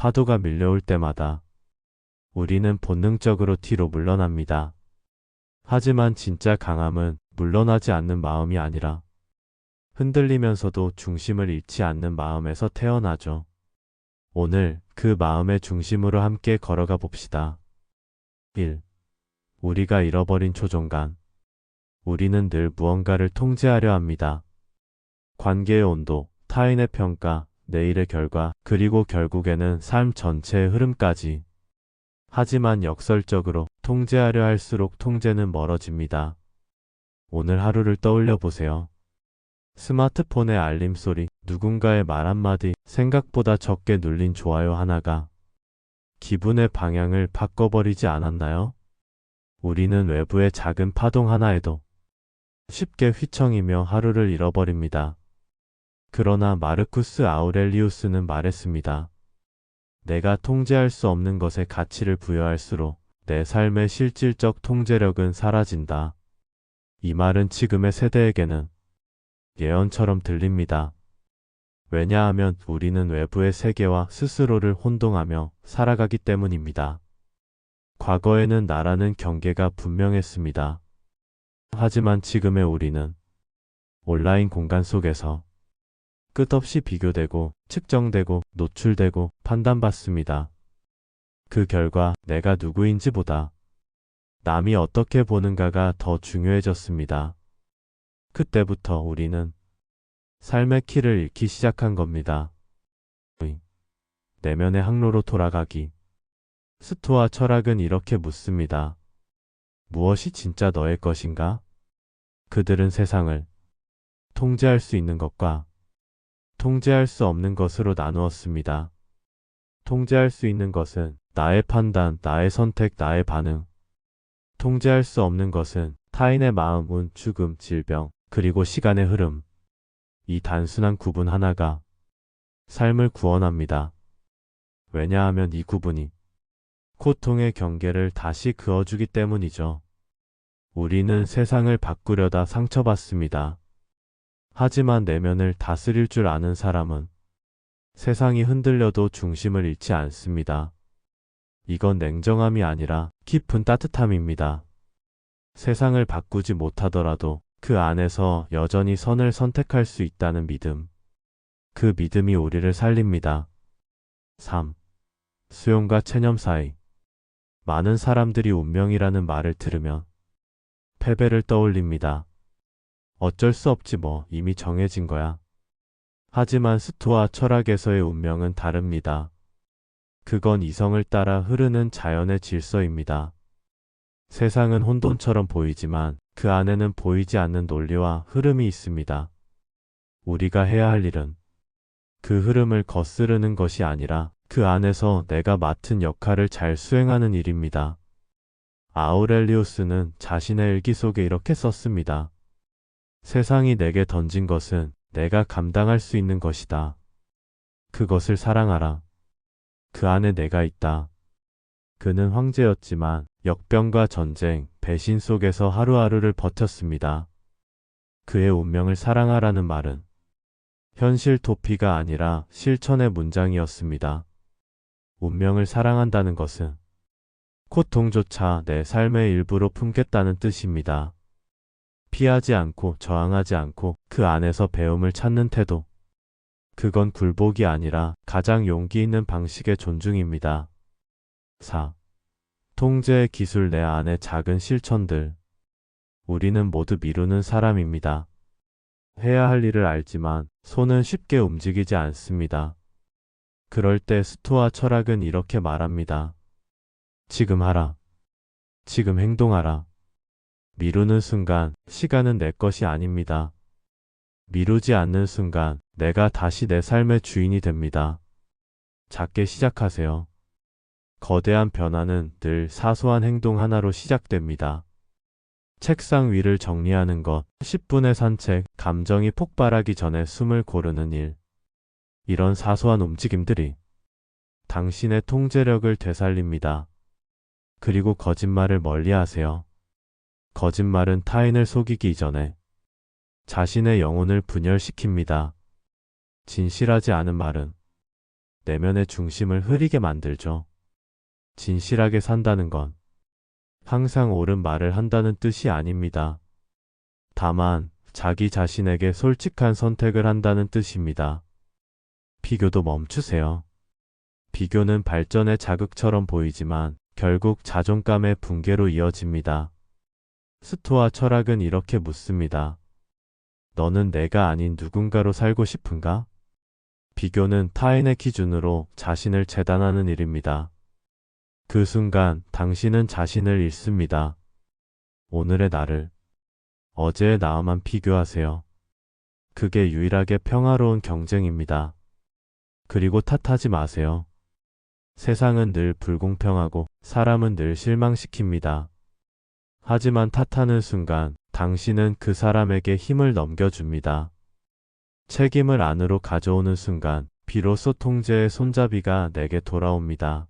파도가 밀려올 때마다 우리는 본능적으로 뒤로 물러납니다. 하지만 진짜 강함은 물러나지 않는 마음이 아니라 흔들리면서도 중심을 잃지 않는 마음에서 태어나죠. 오늘 그 마음의 중심으로 함께 걸어가 봅시다. 1. 우리가 잃어버린 초종감. 우리는 늘 무언가를 통제하려 합니다. 관계의 온도, 타인의 평가, 내일의 결과, 그리고 결국에는 삶 전체의 흐름까지. 하지만 역설적으로 통제하려 할수록 통제는 멀어집니다. 오늘 하루를 떠올려 보세요. 스마트폰의 알림 소리, 누군가의 말 한마디, 생각보다 적게 눌린 좋아요 하나가 기분의 방향을 바꿔버리지 않았나요? 우리는 외부의 작은 파동 하나에도 쉽게 휘청이며 하루를 잃어버립니다. 그러나 마르쿠스 아우렐리우스는 말했습니다. 내가 통제할 수 없는 것에 가치를 부여할수록 내 삶의 실질적 통제력은 사라진다. 이 말은 지금의 세대에게는 예언처럼 들립니다. 왜냐하면 우리는 외부의 세계와 스스로를 혼동하며 살아가기 때문입니다. 과거에는 나라는 경계가 분명했습니다. 하지만 지금의 우리는 온라인 공간 속에서 끝없이 비교되고 측정되고 노출되고 판단받습니다. 그 결과 내가 누구인지보다 남이 어떻게 보는가가 더 중요해졌습니다. 그때부터 우리는 삶의 키를 잃기 시작한 겁니다. 내면의 항로로 돌아가기. 스토아 철학은 이렇게 묻습니다. 무엇이 진짜 너의 것인가? 그들은 세상을 통제할 수 있는 것과 통제할 수 없는 것으로 나누었습니다. 통제할 수 있는 것은 나의 판단, 나의 선택, 나의 반응. 통제할 수 없는 것은 타인의 마음, 운, 죽음, 질병, 그리고 시간의 흐름. 이 단순한 구분 하나가 삶을 구원합니다. 왜냐하면 이 구분이 고통의 경계를 다시 그어주기 때문이죠. 우리는 세상을 바꾸려다 상처받습니다. 하지만 내면을 다스릴 줄 아는 사람은 세상이 흔들려도 중심을 잃지 않습니다. 이건 냉정함이 아니라 깊은 따뜻함입니다. 세상을 바꾸지 못하더라도 그 안에서 여전히 선을 선택할 수 있다는 믿음. 그 믿음이 우리를 살립니다. 3. 수용과 체념 사이. 많은 사람들이 운명이라는 말을 들으면 패배를 떠올립니다. 어쩔 수 없지 뭐, 이미 정해진 거야. 하지만 스토아 철학에서의 운명은 다릅니다. 그건 이성을 따라 흐르는 자연의 질서입니다. 세상은 혼돈처럼 보이지만 그 안에는 보이지 않는 논리와 흐름이 있습니다. 우리가 해야 할 일은 그 흐름을 거스르는 것이 아니라 그 안에서 내가 맡은 역할을 잘 수행하는 일입니다. 아우렐리우스는 자신의 일기 속에 이렇게 썼습니다. 세상이 내게 던진 것은 내가 감당할 수 있는 것이다. 그것을 사랑하라. 그 안에 내가 있다. 그는 황제였지만 역병과 전쟁, 배신 속에서 하루하루를 버텼습니다. 그의 운명을 사랑하라는 말은 현실 도피가 아니라 실천의 문장이었습니다. 운명을 사랑한다는 것은 고통조차 내 삶의 일부로 품겠다는 뜻입니다. 피하지 않고 저항하지 않고 그 안에서 배움을 찾는 태도. 그건 굴복이 아니라 가장 용기 있는 방식의 존중입니다. 4. 통제의 기술 내 안의 작은 실천들. 우리는 모두 미루는 사람입니다. 해야 할 일을 알지만 손은 쉽게 움직이지 않습니다. 그럴 때 스토아 철학은 이렇게 말합니다. 지금 하라. 지금 행동하라. 미루는 순간 시간은 내 것이 아닙니다. 미루지 않는 순간 내가 다시 내 삶의 주인이 됩니다. 작게 시작하세요. 거대한 변화는 늘 사소한 행동 하나로 시작됩니다. 책상 위를 정리하는 것, 10분의 산책, 감정이 폭발하기 전에 숨을 고르는 일. 이런 사소한 움직임들이 당신의 통제력을 되살립니다. 그리고 거짓말을 멀리하세요. 거짓말은 타인을 속이기 이전에 자신의 영혼을 분열시킵니다. 진실하지 않은 말은 내면의 중심을 흐리게 만들죠. 진실하게 산다는 건 항상 옳은 말을 한다는 뜻이 아닙니다. 다만 자기 자신에게 솔직한 선택을 한다는 뜻입니다. 비교도 멈추세요. 비교는 발전의 자극처럼 보이지만 결국 자존감의 붕괴로 이어집니다. 스토아 철학은 이렇게 묻습니다. 너는 내가 아닌 누군가로 살고 싶은가? 비교는 타인의 기준으로 자신을 재단하는 일입니다. 그 순간 당신은 자신을 잃습니다. 오늘의 나를 어제의 나와만 비교하세요. 그게 유일하게 평화로운 경쟁입니다. 그리고 탓하지 마세요. 세상은 늘 불공평하고 사람은 늘 실망시킵니다. 하지만 탓하는 순간 당신은 그 사람에게 힘을 넘겨줍니다. 책임을 안으로 가져오는 순간 비로소 통제의 손잡이가 내게 돌아옵니다.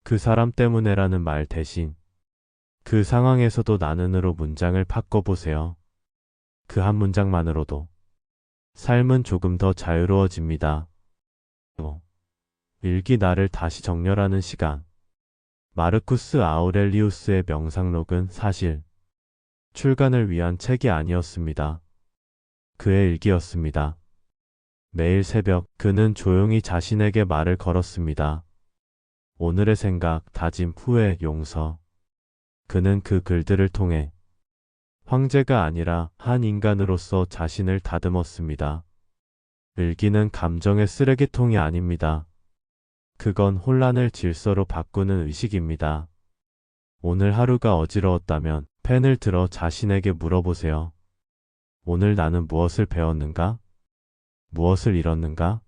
그 사람 때문에라는 말 대신 그 상황에서도 나는으로 문장을 바꿔보세요. 그 한 문장만으로도 삶은 조금 더 자유로워집니다. 일기 나를 다시 정렬하는 시간. 마르쿠스 아우렐리우스의 명상록은 사실 출간을 위한 책이 아니었습니다. 그의 일기였습니다. 매일 새벽 그는 조용히 자신에게 말을 걸었습니다. 오늘의 생각, 다짐, 후회, 용서. 그는 그 글들을 통해 황제가 아니라 한 인간으로서 자신을 다듬었습니다. 일기는 감정의 쓰레기통이 아닙니다. 그건 혼란을 질서로 바꾸는 의식입니다. 오늘 하루가 어지러웠다면 펜을 들어 자신에게 물어보세요. 오늘 나는 무엇을 배웠는가? 무엇을 잃었는가?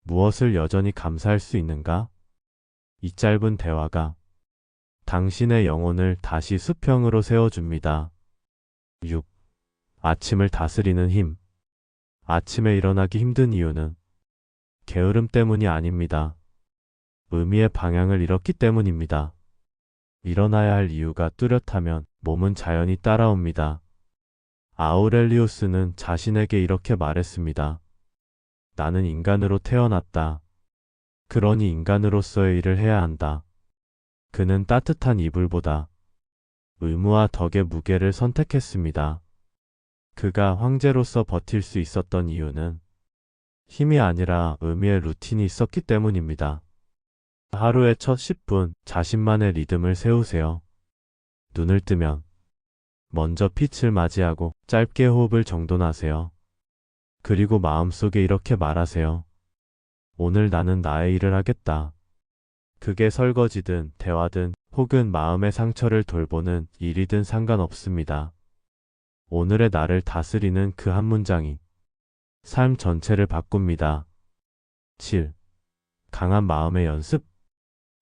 무엇을 여전히 감사할 수 있는가? 이 짧은 대화가 당신의 영혼을 다시 수평으로 세워줍니다. 6. 아침을 다스리는 힘. 아침에 일어나기 힘든 이유는 게으름 때문이 아닙니다. 의미의 방향을 잃었기 때문입니다. 일어나야 할 이유가 뚜렷하면 몸은 자연히 따라옵니다. 아우렐리우스는 자신에게 이렇게 말했습니다. 나는 인간으로 태어났다. 그러니 인간으로서의 일을 해야 한다. 그는 따뜻한 이불보다 의무와 덕의 무게를 선택했습니다. 그가 황제로서 버틸 수 있었던 이유는 힘이 아니라 의미의 루틴이 있었기 때문입니다. 하루의 첫 10분 자신만의 리듬을 세우세요. 눈을 뜨면 먼저 빛을 맞이하고 짧게 호흡을 정돈하세요. 그리고 마음속에 이렇게 말하세요. 오늘 나는 나의 일을 하겠다. 그게 설거지든 대화든 혹은 마음의 상처를 돌보는 일이든 상관없습니다. 오늘의 나를 다스리는 그 한 문장이 삶 전체를 바꿉니다. 7. 강한 마음의 연습.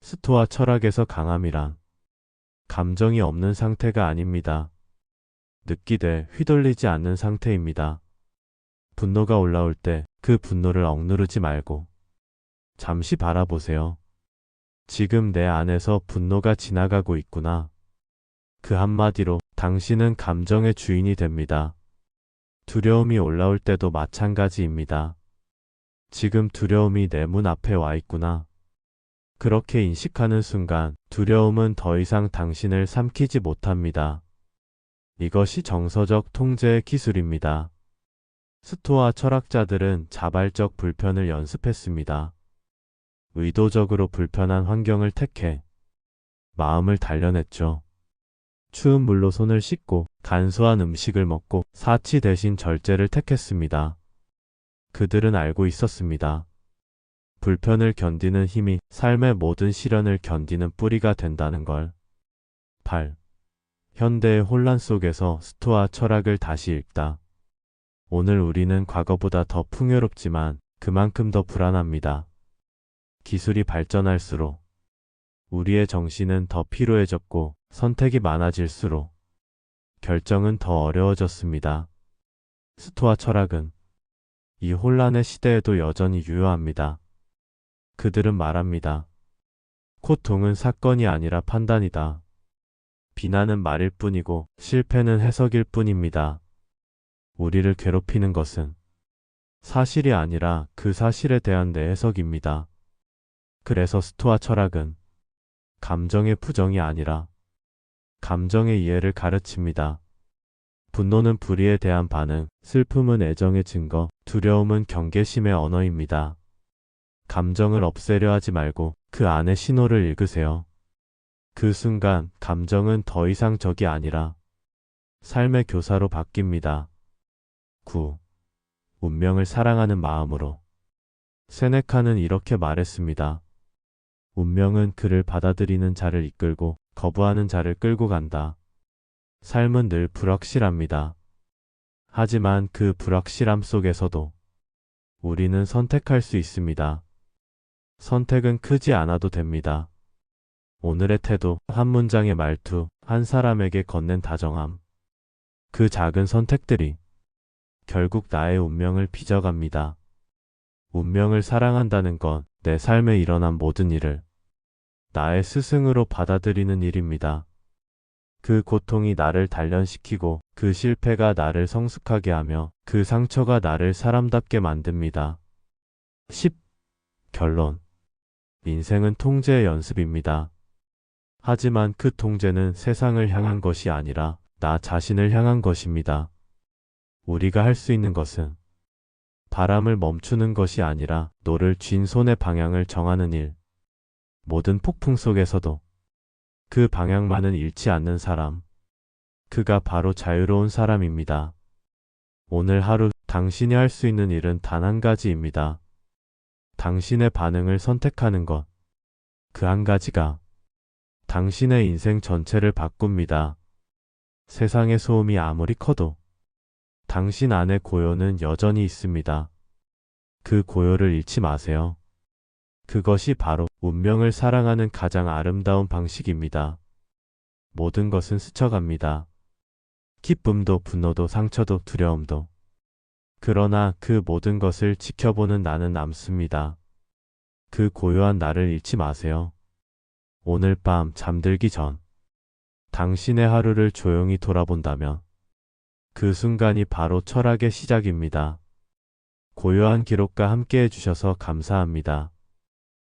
스토아 철학에서 강함이란 감정이 없는 상태가 아닙니다. 느끼되 휘둘리지 않는 상태입니다. 분노가 올라올 때 그 분노를 억누르지 말고 잠시 바라보세요. 지금 내 안에서 분노가 지나가고 있구나. 그 한마디로 당신은 감정의 주인이 됩니다. 두려움이 올라올 때도 마찬가지입니다. 지금 두려움이 내 문 앞에 와 있구나. 그렇게 인식하는 순간 두려움은 더 이상 당신을 삼키지 못합니다. 이것이 정서적 통제의 기술입니다. 스토아 철학자들은 자발적 불편을 연습했습니다. 의도적으로 불편한 환경을 택해 마음을 단련했죠. 추운 물로 손을 씻고 간소한 음식을 먹고 사치 대신 절제를 택했습니다. 그들은 알고 있었습니다. 불편을 견디는 힘이 삶의 모든 시련을 견디는 뿌리가 된다는 걸. 8. 현대의 혼란 속에서 스토아 철학을 다시 읽다. 오늘 우리는 과거보다 더 풍요롭지만 그만큼 더 불안합니다. 기술이 발전할수록 우리의 정신은 더 피로해졌고 선택이 많아질수록 결정은 더 어려워졌습니다. 스토아 철학은 이 혼란의 시대에도 여전히 유효합니다. 그들은 말합니다. 고통은 사건이 아니라 판단이다. 비난은 말일 뿐이고 실패는 해석일 뿐입니다. 우리를 괴롭히는 것은 사실이 아니라 그 사실에 대한 내 해석입니다. 그래서 스토아 철학은 감정의 부정이 아니라 감정의 이해를 가르칩니다. 분노는 불의에 대한 반응, 슬픔은 애정의 증거, 두려움은 경계심의 언어입니다. 감정을 없애려 하지 말고 그 안에 신호를 읽으세요. 그 순간 감정은 더 이상 적이 아니라 삶의 교사로 바뀝니다. 9. 운명을 사랑하는 마음으로. 세네카는 이렇게 말했습니다. 운명은 그를 받아들이는 자를 이끌고 거부하는 자를 끌고 간다. 삶은 늘 불확실합니다. 하지만 그 불확실함 속에서도 우리는 선택할 수 있습니다. 선택은 크지 않아도 됩니다. 오늘의 태도, 한 문장의 말투, 한 사람에게 건넨 다정함. 그 작은 선택들이 결국 나의 운명을 빚어갑니다. 운명을 사랑한다는 건 내 삶에 일어난 모든 일을 나의 스승으로 받아들이는 일입니다. 그 고통이 나를 단련시키고 그 실패가 나를 성숙하게 하며 그 상처가 나를 사람답게 만듭니다. 10. 결론. 인생은 통제의 연습입니다. 하지만 그 통제는 세상을 향한 것이 아니라 나 자신을 향한 것입니다. 우리가 할 수 있는 것은 바람을 멈추는 것이 아니라 노를 쥔 손의 방향을 정하는 일. 모든 폭풍 속에서도 그 방향만은 잃지 않는 사람. 그가 바로 자유로운 사람입니다. 오늘 하루 당신이 할 수 있는 일은 단 한 가지입니다. 당신의 반응을 선택하는 것. 그 한 가지가 당신의 인생 전체를 바꿉니다. 세상의 소음이 아무리 커도 당신 안의 고요는 여전히 있습니다. 그 고요를 잃지 마세요. 그것이 바로 운명을 사랑하는 가장 아름다운 방식입니다. 모든 것은 스쳐갑니다. 기쁨도 분노도 상처도 두려움도. 그러나 그 모든 것을 지켜보는 나는 남습니다. 그 고요한 나를 잃지 마세요. 오늘 밤 잠들기 전 당신의 하루를 조용히 돌아본다면 그 순간이 바로 철학의 시작입니다. 고요한 기록과 함께 해주셔서 감사합니다.